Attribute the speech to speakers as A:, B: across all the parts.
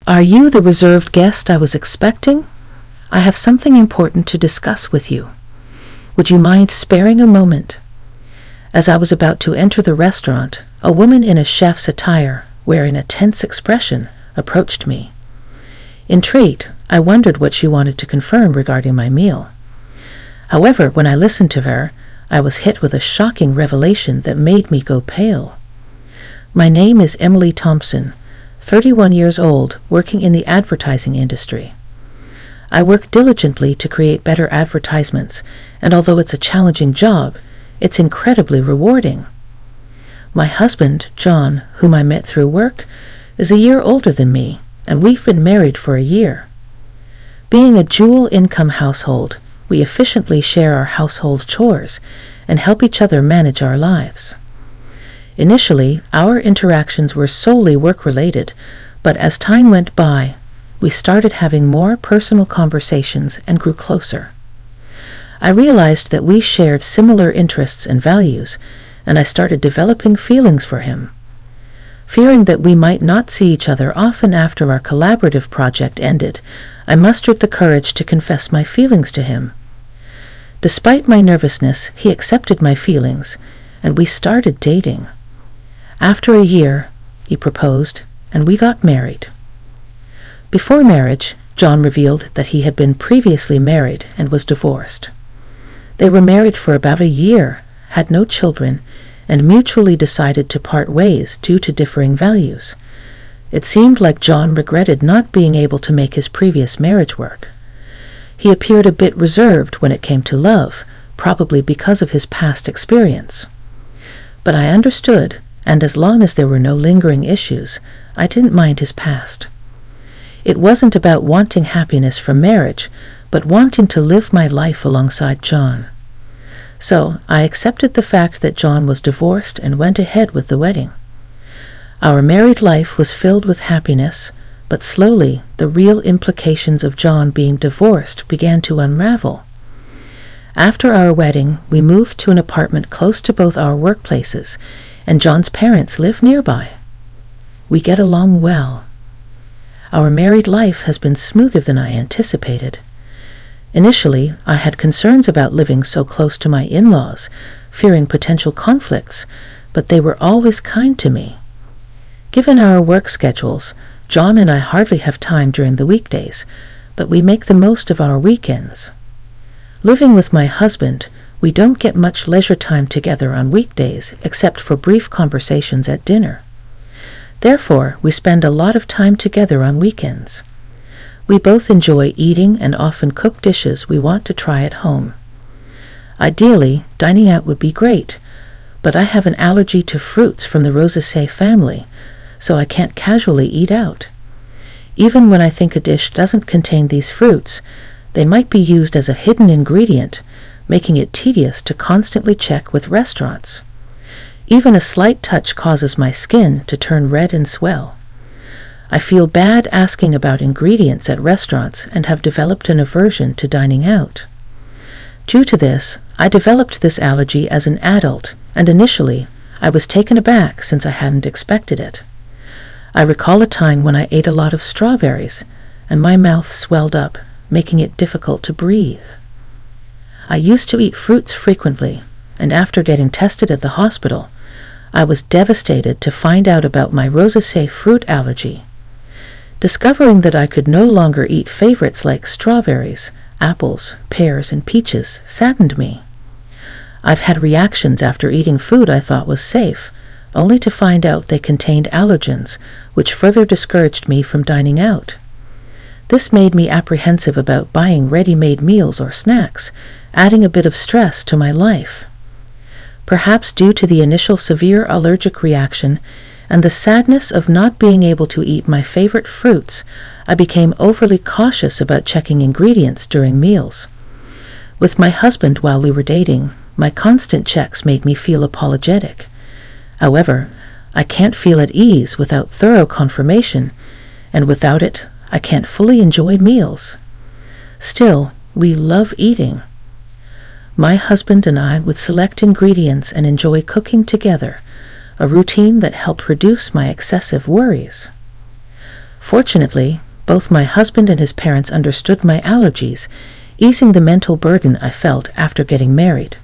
A: Are you the reserved guest I was expecting? I have something important to discuss with you. Would you mind sparing a moment? As I was about to enter the restaurant, a woman in a chef's attire, wearing a tense expression, approached me. Intrigued, I wondered what she wanted to confirm regarding my meal. However, when I listened to her, I was hit with a shocking revelation that made me go pale. My name is Emily Thompson, 31 years old, working in the advertising industry. I work diligently to create better advertisements, and although it's a challenging job, it's incredibly rewarding. My husband, John, whom I met through work, is a year older than me, and we've been married for a year. Being a dual-income household, we efficiently share our household chores and help each other manage our lives. Initially, our interactions were solely work-related, but as time went by, we started having more personal conversations and grew closer. I realized that we shared similar interests and values, and I started developing feelings for him. Fearing that we might not see each other often after our collaborative project ended, I mustered the courage to confess my feelings to him. Despite my nervousness, he accepted my feelings, and we started dating. After a year, he proposed, and we got married. Before marriage, John revealed that he had been previously married and was divorced. They were married for about a year, had no children, and mutually decided to part ways due to differing values. It seemed like John regretted not being able to make his previous marriage work. He appeared a bit reserved when it came to love, probably because of his past experience. But I understood, and as long as there were no lingering issues, I didn't mind his past. It wasn't about wanting happiness from marriage, but wanting to live my life alongside John. So I accepted the fact that John was divorced and went ahead with the wedding. Our married life was filled with happiness, but slowly the real implications of John being divorced began to unravel. After our wedding, we moved to an apartment close to both our workplaces, and John's parents live nearby. We get along well. Our married life has been smoother than I anticipated. Initially, I had concerns about living so close to my in-laws, fearing potential conflicts, but they were always kind to me. Given our work schedules, John and I hardly have time during the weekdays, but we make the most of our weekends. Living with my husband, we don't get much leisure time together on weekdays except for brief conversations at dinner. Therefore, we spend a lot of time together on weekends. We both enjoy eating and often cook dishes we want to try at home. Ideally, dining out would be great, but I have an allergy to fruits from the Rosaceae family, so I can't casually eat out. Even when I think a dish doesn't contain these fruits, they might be used as a hidden ingredient, making it tedious to constantly check with restaurants. Even a slight touch causes my skin to turn red and swell. I feel bad asking about ingredients at restaurants and have developed an aversion to dining out. Due to this, I developed this allergy as an adult, and initially, I was taken aback since I hadn't expected it. I recall a time when I ate a lot of strawberries, and my mouth swelled up, making it difficult to breathe. I used to eat fruits frequently, and after getting tested at the hospital, I was devastated to find out about my Rosaceae fruit allergy. Discovering that I could no longer eat favorites like strawberries, apples, pears, and peaches saddened me. I've had reactions after eating food I thought was safe, only to find out they contained allergens, which further discouraged me from dining out. This made me apprehensive about buying ready-made meals or snacks, adding a bit of stress to my life. Perhaps due to the initial severe allergic reaction and the sadness of not being able to eat my favorite fruits, I became overly cautious about checking ingredients during meals. With my husband while we were dating, my constant checks made me feel apologetic. However, I can't feel at ease without thorough confirmation, and without it, I can't fully enjoy meals. Still, we love eating. My husband and I would select ingredients and enjoy cooking together, a routine that helped reduce my excessive worries. Fortunately, both my husband and his parents understood my allergies, easing the mental burden I felt after getting married.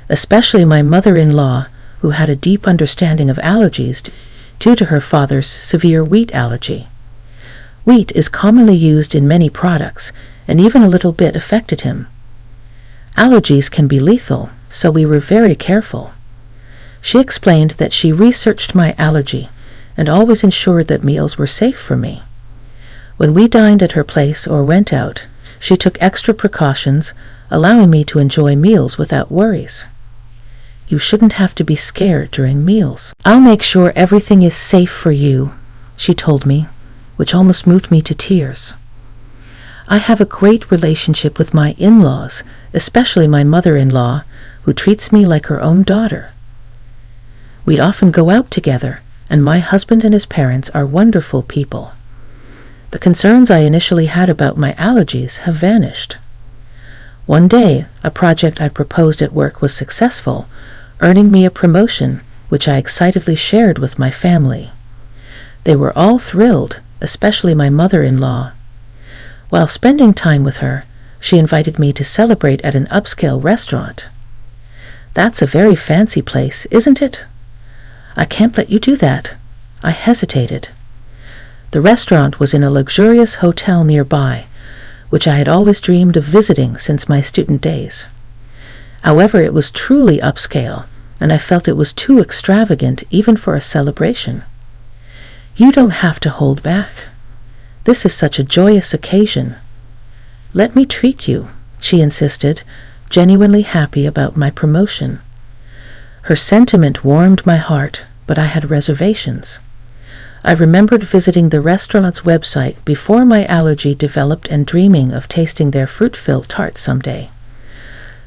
A: Especially my mother-in-law, who had a deep understanding of allergies due to her father's severe wheat allergy. Wheat is commonly used in many products, and even a little bit affected him. Allergies can be lethal, so we were very careful. She explained that she researched my allergy and always ensured that meals were safe for me. When we dined at her place or went out, she took extra precautions, allowing me to enjoy meals without worries. You shouldn't have to be scared during meals. I'll make sure everything is safe for you, she told me, which almost moved me to tears. I have a great relationship with my in-laws, especially my mother-in-law, who treats me like her own daughter. We often go out together, and my husband and his parents are wonderful people. The concerns I initially had about my allergies have vanished. One day, a project I proposed at work was successful, earning me a promotion, which I excitedly shared with my family. They were all thrilled, especially my mother-in-law. While spending time with her, she invited me to celebrate at an upscale restaurant. That's a very fancy place, isn't it? I can't let you do that. I hesitated. The restaurant was in a luxurious hotel nearby, which I had always dreamed of visiting since my student days. However, it was truly upscale, and I felt it was too extravagant even for a celebration. You don't have to hold back. This is such a joyous occasion. Let me treat you, she insisted, genuinely happy about my promotion. Her sentiment warmed my heart, but I had reservations. I remembered visiting the restaurant's website before my allergy developed and dreaming of tasting their fruit-filled tart someday.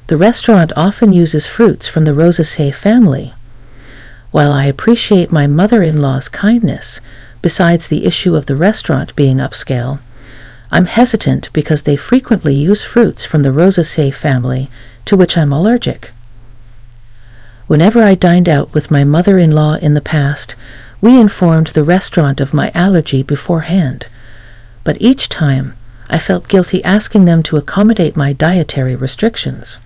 A: The restaurant often uses fruits from the Rosaceae family. While I appreciate my mother-in-law's kindness, besides the issue of the restaurant being upscale, I'm hesitant because they frequently use fruits from the Rosaceae family, to which I'm allergic. Whenever I dined out with my mother-in-law in the past, we informed the restaurant of my allergy beforehand, but each time I felt guilty asking them to accommodate my dietary restrictions.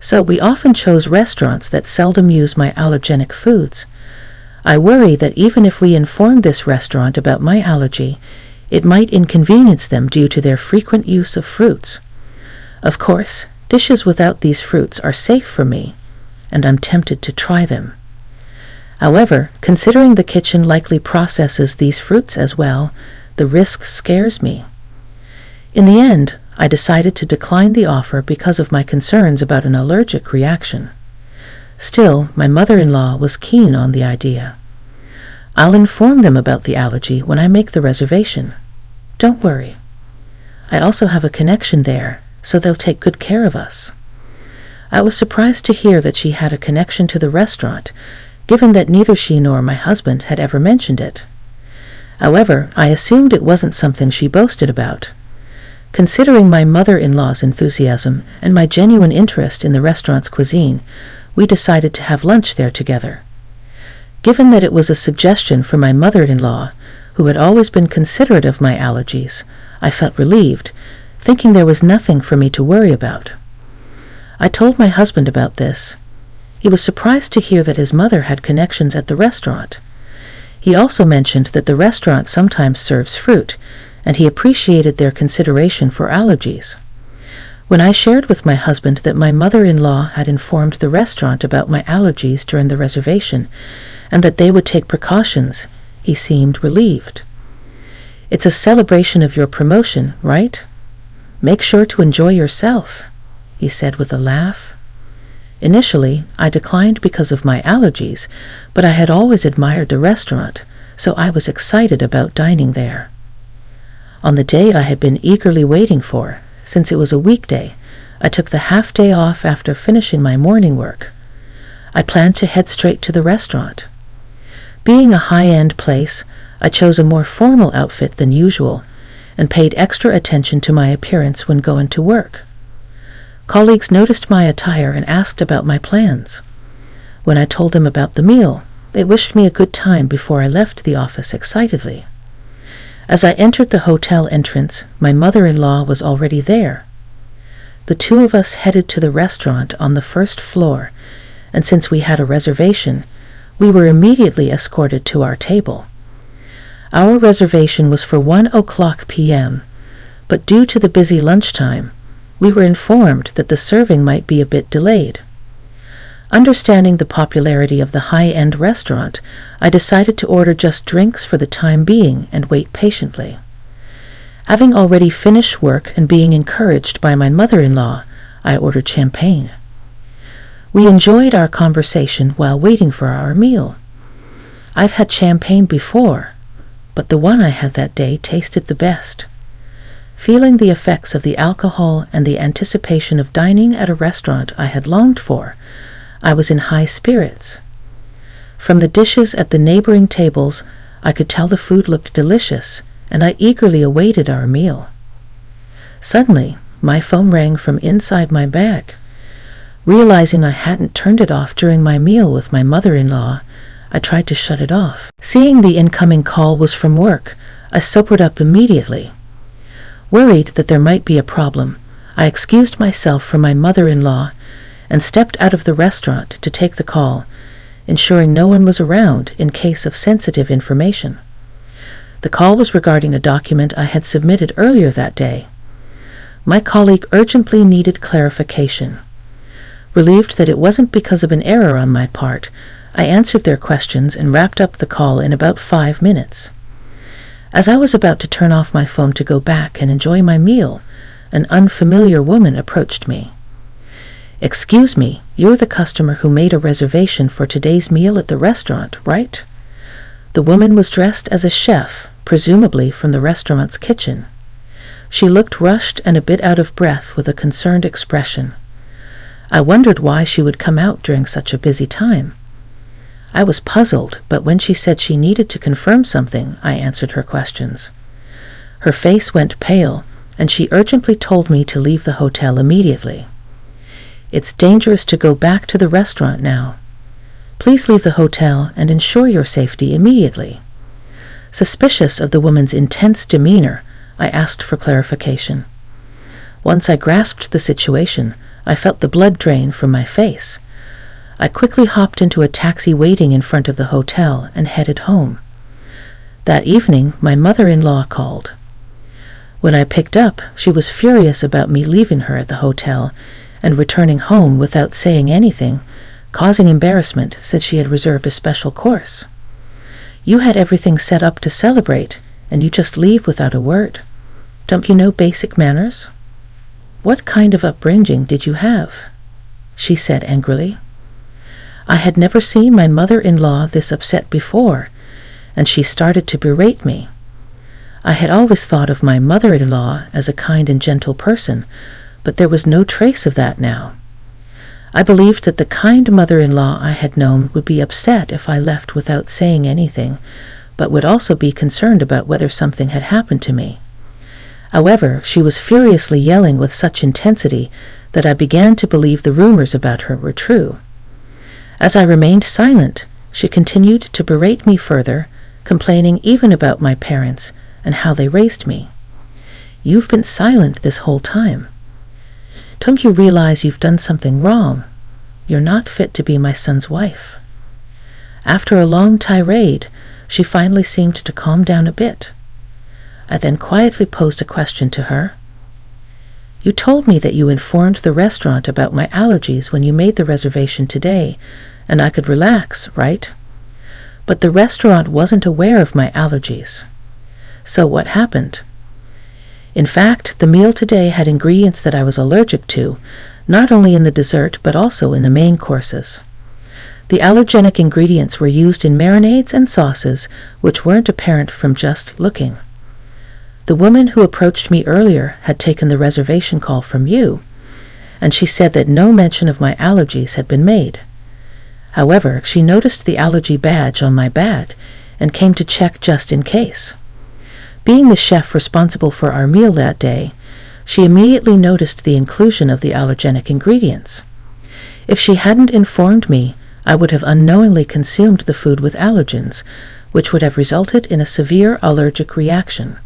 A: So we often chose restaurants that seldom use my allergenic foods. I worry that even if we informed this restaurant about my allergy, it might inconvenience them due to their frequent use of fruits. Of course, dishes without these fruits are safe for me, and I'm tempted to try them. However, considering the kitchen likely processes these fruits as well, the risk scares me. In the end, I decided to decline the offer because of my concerns about an allergic reaction. Still, my mother-in-law was keen on the idea. I'll inform them about the allergy when I make the reservation. Don't worry. I also have a connection there, so they'll take good care of us. I was surprised to hear that she had a connection to the restaurant, given that neither she nor my husband had ever mentioned it. However, I assumed it wasn't something she boasted about. Considering my mother-in-law's enthusiasm and my genuine interest in the restaurant's cuisine, we decided to have lunch there together. Given that it was a suggestion from my mother-in-law, who had always been considerate of my allergies, I felt relieved, thinking there was nothing for me to worry about. I told my husband about this. He was surprised to hear that his mother had connections at the restaurant. He also mentioned that the restaurant sometimes serves fruit, and he appreciated their consideration for allergies. When I shared with my husband that my mother-in-law had informed the restaurant about my allergies during the reservation, and that they would take precautions, he seemed relieved. It's a celebration of your promotion, right? Make sure to enjoy yourself, he said with a laugh. Initially, I declined because of my allergies, but I had always admired the restaurant, so I was excited about dining there. On the day I had been eagerly waiting for, since it was a weekday, I took the half-day off after finishing my morning work. I planned to head straight to the restaurant. Being a high-end place, I chose a more formal outfit than usual, and paid extra attention to my appearance when going to work. Colleagues noticed my attire and asked about my plans. When I told them about the meal, they wished me a good time before I left the office excitedly. As I entered the hotel entrance, my mother-in-law was already there. The two of us headed to the restaurant on the first floor, and since we had a reservation, we were immediately escorted to our table. Our reservation was for 1:00 p.m., but due to the busy lunchtime, we were informed that the serving might be a bit delayed. Understanding the popularity of the high-end restaurant, I decided to order just drinks for the time being and wait patiently. Having already finished work and being encouraged by my mother-in-law, I ordered champagne. We enjoyed our conversation while waiting for our meal. I've had champagne before, but the one I had that day tasted the best. Feeling the effects of the alcohol and the anticipation of dining at a restaurant I had longed for, I was in high spirits. From the dishes at the neighboring tables, I could tell the food looked delicious, and I eagerly awaited our meal. Suddenly, my phone rang from inside my bag. Realizing I hadn't turned it off during my meal with my mother-in-law, I tried to shut it off. Seeing the incoming call was from work, I sobered up immediately. Worried that there might be a problem, I excused myself from my mother-in-law and stepped out of the restaurant to take the call, ensuring no one was around in case of sensitive information. The call was regarding a document I had submitted earlier that day. My colleague urgently needed clarification. Relieved that it wasn't because of an error on my part, I answered their questions and wrapped up the call in about 5 minutes. As I was about to turn off my phone to go back and enjoy my meal, an unfamiliar woman approached me. "Excuse me, you're the customer who made a reservation for today's meal at the restaurant, right?" The woman was dressed as a chef, presumably from the restaurant's kitchen. She looked rushed and a bit out of breath with a concerned expression. I wondered why she would come out during such a busy time. I was puzzled, but when she said she needed to confirm something, I answered her questions. Her face went pale, and she urgently told me to leave the hotel immediately. "It's dangerous to go back to the restaurant now. Please leave the hotel and ensure your safety immediately." Suspicious of the woman's intense demeanor, I asked for clarification. Once I grasped the situation, I felt the blood drain from my face. I quickly hopped into a taxi waiting in front of the hotel and headed home. That evening, my mother-in-law called. When I picked up, she was furious about me leaving her at the hotel and returning home without saying anything, causing embarrassment since she had reserved a special course. "You had everything set up to celebrate, and you just leave without a word. Don't you know basic manners?" "What kind of upbringing did you have?" she said angrily. I had never seen my mother-in-law this upset before, and she started to berate me. I had always thought of my mother-in-law as a kind and gentle person, but there was no trace of that now. I believed that the kind mother-in-law I had known would be upset if I left without saying anything, but would also be concerned about whether something had happened to me. However, she was furiously yelling with such intensity that I began to believe the rumors about her were true. As I remained silent, she continued to berate me further, complaining even about my parents and how they raised me. "You've been silent this whole time. Don't you realize you've done something wrong? You're not fit to be my son's wife." After a long tirade, she finally seemed to calm down a bit. I then quietly posed a question to her. "You told me that you informed the restaurant about my allergies when you made the reservation today, and I could relax, right? But the restaurant wasn't aware of my allergies. So what happened?" In fact, the meal today had ingredients that I was allergic to, not only in the dessert but also in the main courses. The allergenic ingredients were used in marinades and sauces, which weren't apparent from just looking. The woman who approached me earlier had taken the reservation call from you, and she said that no mention of my allergies had been made. However, she noticed the allergy badge on my bag and came to check just in case. Being the chef responsible for our meal that day, she immediately noticed the inclusion of the allergenic ingredients. If she hadn't informed me, I would have unknowingly consumed the food with allergens, which would have resulted in a severe allergic reaction.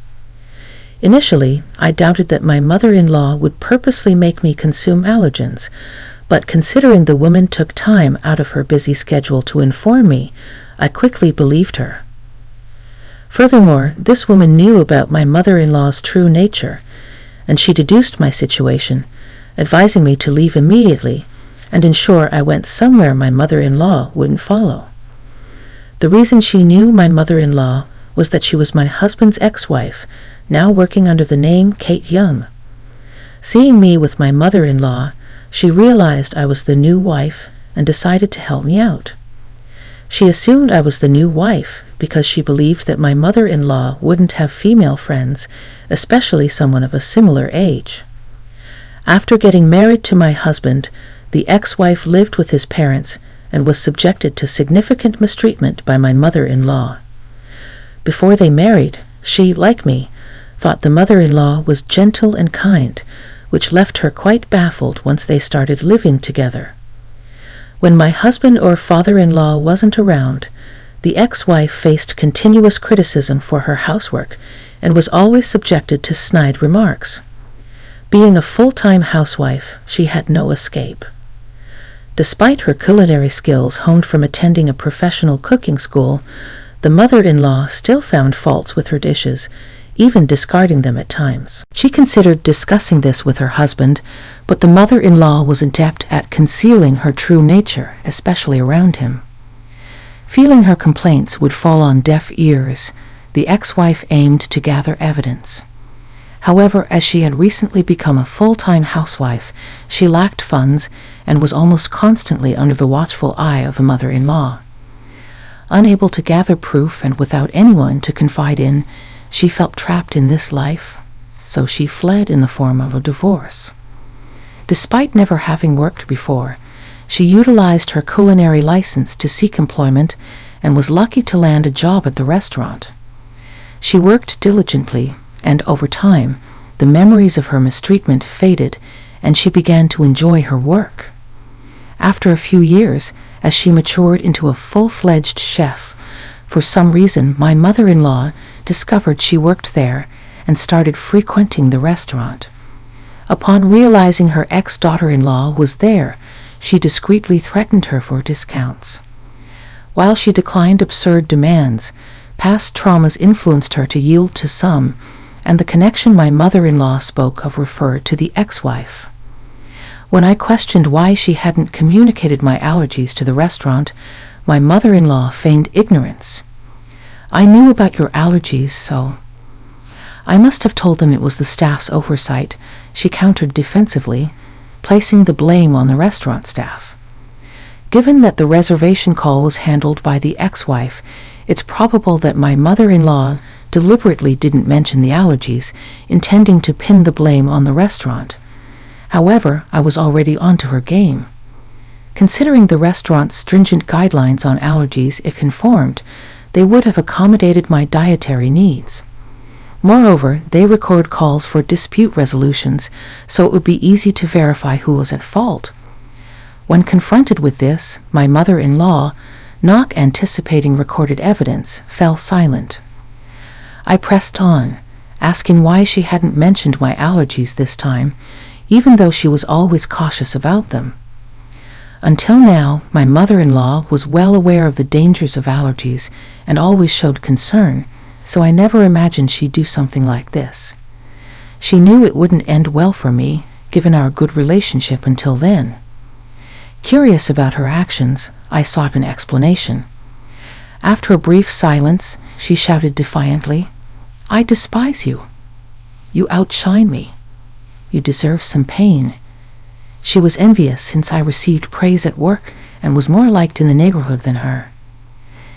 A: Initially, I doubted that my mother-in-law would purposely make me consume allergens, but considering the woman took time out of her busy schedule to inform me, I quickly believed her. Furthermore, this woman knew about my mother-in-law's true nature, and she deduced my situation, advising me to leave immediately and ensure I went somewhere my mother-in-law wouldn't follow. The reason she knew my mother-in-law was that she was my husband's ex-wife, now working under the name Kate Young. Seeing me with my mother-in-law, she realized I was the new wife and decided to help me out. She assumed I was the new wife because she believed that my mother-in-law wouldn't have female friends, especially someone of a similar age. After getting married to my husband, the ex-wife lived with his parents and was subjected to significant mistreatment by my mother-in-law. Before they married, she, like me, thought the mother-in-law was gentle and kind, which left her quite baffled once they started living together. When my husband or father-in-law wasn't around, the ex-wife faced continuous criticism for her housework and was always subjected to snide remarks. Being a full-time housewife, she had no escape. Despite her culinary skills honed from attending a professional cooking school, the mother-in-law still found faults with her dishes, even discarding them at times. She considered discussing this with her husband, but the mother-in-law was adept at concealing her true nature, especially around him. Feeling her complaints would fall on deaf ears, the ex-wife aimed to gather evidence. However, as she had recently become a full-time housewife, she lacked funds and was almost constantly under the watchful eye of the mother-in-law. Unable to gather proof and without anyone to confide in, she felt trapped in this life, so she fled in the form of a divorce. Despite never having worked before, she utilized her culinary license to seek employment and was lucky to land a job at the restaurant. She worked diligently, and over time, the memories of her mistreatment faded and she began to enjoy her work. After a few years, as she matured into a full-fledged chef, for some reason my mother-in-law discovered she worked there and started frequenting the restaurant. Upon realizing her ex-daughter-in-law was there, she discreetly threatened her for discounts. While she declined absurd demands, past traumas influenced her to yield to some, and the connection my mother-in-law spoke of referred to the ex-wife. When I questioned why she hadn't communicated my allergies to the restaurant, my mother-in-law feigned ignorance. "I knew about your allergies, so—" I must have told them it was the staff's oversight, she countered defensively, placing the blame on the restaurant staff. Given that the reservation call was handled by the ex-wife, it's probable that my mother-in-law deliberately didn't mention the allergies, intending to pin the blame on the restaurant. However, I was already onto her game. Considering the restaurant's stringent guidelines on allergies, if conformed, they would have accommodated my dietary needs. Moreover, they record calls for dispute resolutions, so it would be easy to verify who was at fault. When confronted with this, my mother-in-law, not anticipating recorded evidence, fell silent. I pressed on, asking why she hadn't mentioned my allergies this time, even though she was always cautious about them. Until now, my mother-in-law was well aware of the dangers of allergies and always showed concern, so I never imagined she'd do something like this. She knew it wouldn't end well for me, given our good relationship until then. Curious about her actions, I sought an explanation. After a brief silence, she shouted defiantly, "I despise you. You outshine me. You deserve some pain." She was envious since I received praise at work and was more liked in the neighborhood than her.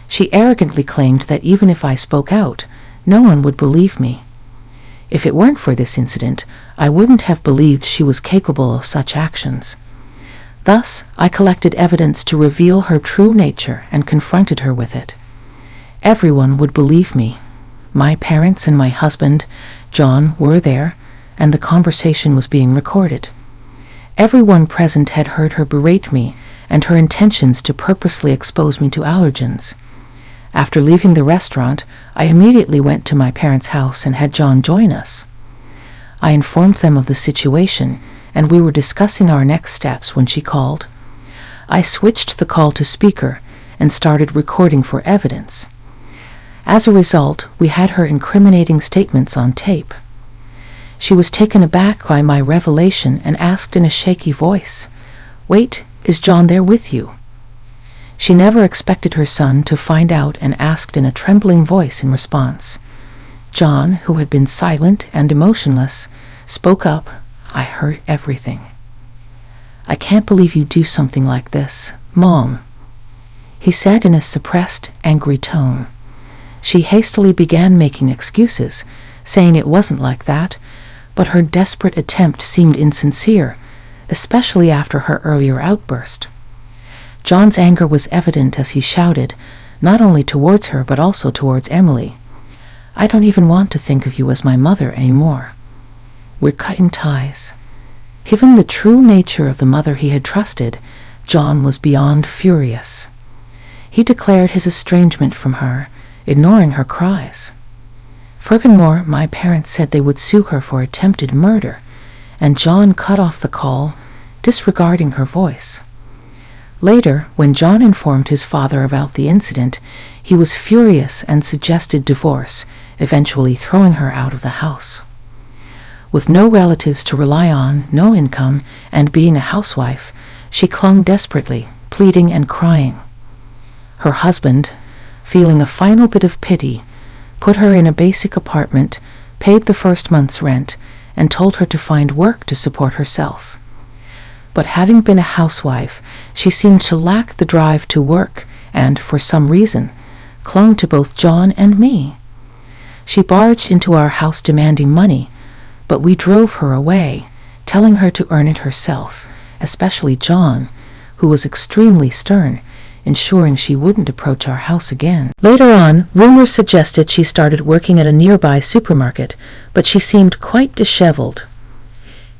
A: She arrogantly claimed that even if I spoke out, no one would believe me. If it weren't for this incident, I wouldn't have believed she was capable of such actions. Thus, I collected evidence to reveal her true nature and confronted her with it. Everyone would believe me. My parents and my husband, John, were there, and the conversation was being recorded. Everyone present had heard her berate me and her intentions to purposely expose me to allergens. After leaving the restaurant, I immediately went to my parents' house and had John join us. I informed them of the situation, and we were discussing our next steps when she called. I switched the call to speaker and started recording for evidence. As a result, we had her incriminating statements on tape. She was taken aback by my revelation and asked in a shaky voice, "Wait, is John there with you?" She never expected her son to find out and asked in a trembling voice in response. John, who had been silent and emotionless, spoke up, "I heard everything." "I can't believe you do something like this, Mom," he said in a suppressed, angry tone. She hastily began making excuses, saying it wasn't like that, but her desperate attempt seemed insincere, especially after her earlier outburst. John's anger was evident as he shouted, not only towards her but also towards Emily, "I don't even want to think of you as my mother anymore. We're cutting ties." Given the true nature of the mother he had trusted, John was beyond furious. He declared his estrangement from her, ignoring her cries. Furthermore, my parents said they would sue her for attempted murder, and John cut off the call, disregarding her voice. Later, when John informed his father about the incident, he was furious and suggested divorce, eventually throwing her out of the house. With no relatives to rely on, no income, and being a housewife, she clung desperately, pleading and crying. Her husband, feeling a final bit of pity, put her in a basic apartment, paid the first month's rent, and told her to find work to support herself. But having been a housewife, she seemed to lack the drive to work and, for some reason, clung to both John and me. She barged into our house demanding money, but we drove her away, telling her to earn it herself, especially John, who was extremely stern, ensuring she wouldn't approach our house again. Later on, rumors suggested she started working at a nearby supermarket, but she seemed quite disheveled.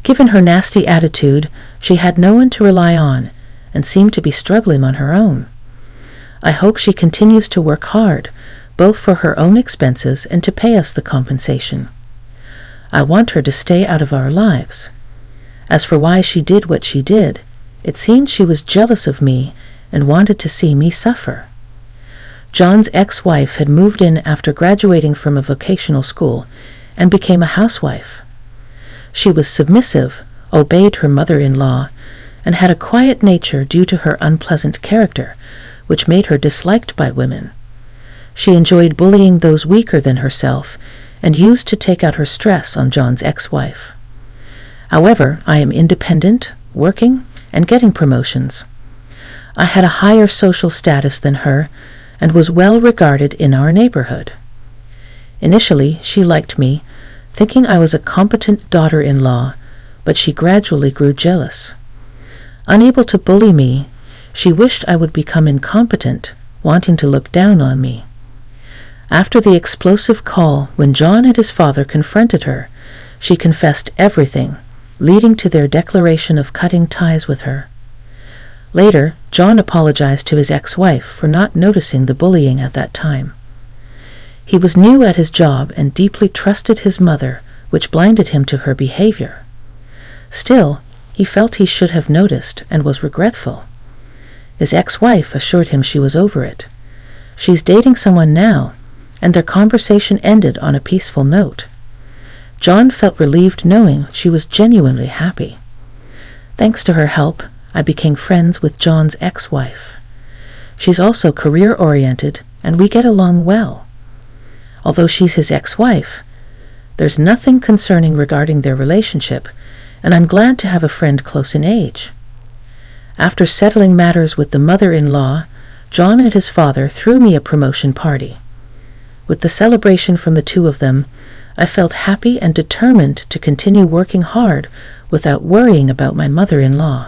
A: Given her nasty attitude, she had no one to rely on and seemed to be struggling on her own. I hope she continues to work hard, both for her own expenses and to pay us the compensation. I want her to stay out of our lives. As for why she did what she did, it seemed she was jealous of me and wanted to see me suffer. John's ex-wife had moved in after graduating from a vocational school and became a housewife. She was submissive, obeyed her mother-in-law, and had a quiet nature due to her unpleasant character, which made her disliked by women. She enjoyed bullying those weaker than herself and used to take out her stress on John's ex-wife. However, I am independent, working, and getting promotions. I had a higher social status than her and was well regarded in our neighborhood. Initially, she liked me, thinking I was a competent daughter-in-law, but she gradually grew jealous. Unable to bully me, she wished I would become incompetent, wanting to look down on me. After the explosive call when John and his father confronted her, she confessed everything, leading to their declaration of cutting ties with her. Later, John apologized to his ex-wife for not noticing the bullying at that time. He was new at his job and deeply trusted his mother, which blinded him to her behavior. Still, he felt he should have noticed and was regretful. His ex-wife assured him she was over it. She's dating someone now, and their conversation ended on a peaceful note. John felt relieved knowing she was genuinely happy. Thanks to her help, I became friends with John's ex-wife. She's also career-oriented, and we get along well. Although she's his ex-wife, there's nothing concerning regarding their relationship, and I'm glad to have a friend close in age. After settling matters with the mother-in-law, John and his father threw me a promotion party. With the celebration from the two of them, I felt happy and determined to continue working hard without worrying about my mother-in-law.